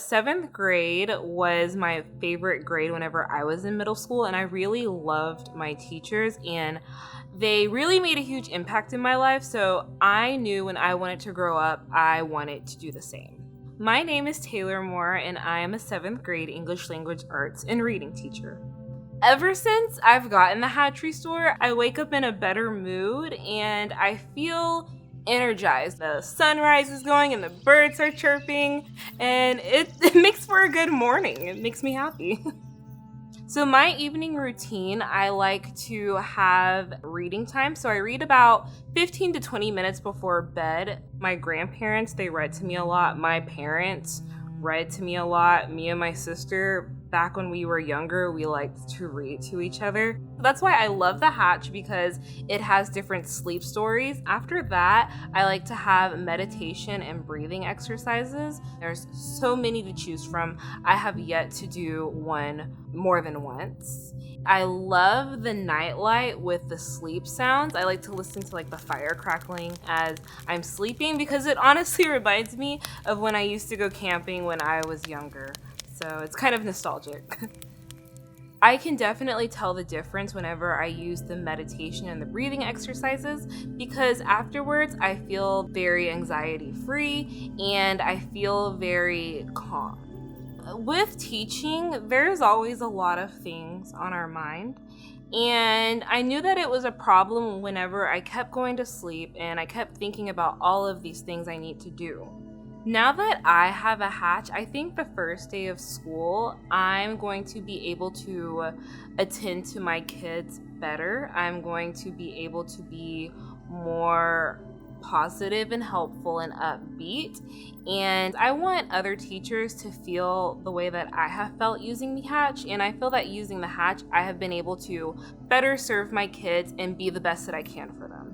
Seventh grade was my favorite grade whenever I was in middle school, and I really loved my teachers, and they really made a huge impact in my life, so I knew when I wanted to grow up, I wanted to do the same. My name is Taylor Moore, and I am a 7th grade English Language Arts and Reading teacher. Ever since I've gotten the Hatchery Store, I wake up in a better mood, and I feel energized. The sunrise is going and the birds are chirping, and it makes for a good morning. It makes me happy. So my evening routine, I like to have reading time. So I read about 15 to 20 minutes before bed. My grandparents, they read to me a lot. My parents read to me a lot. Me and my sister, back when we were younger, we liked to read to each other. That's why I love The Hatch, because it has different sleep stories. After that, I like to have meditation and breathing exercises. There's so many to choose from. I have yet to do one more than once. I love the nightlight with the sleep sounds. I like to listen to the fire crackling as I'm sleeping, because it honestly reminds me of when I used to go camping when I was younger. So it's kind of nostalgic. I can definitely tell the difference whenever I use the meditation and the breathing exercises, because afterwards I feel very anxiety free and I feel very calm. With teaching, there's always a lot of things on our mind, and I knew that it was a problem whenever I kept going to sleep and I kept thinking about all of these things I need to do. Now that I have a Hatch, I think the first day of school, I'm going to be able to attend to my kids better. I'm going to be able to be more positive and helpful and upbeat. And I want other teachers to feel the way that I have felt using the Hatch. And I feel that using the Hatch, I have been able to better serve my kids and be the best that I can for them.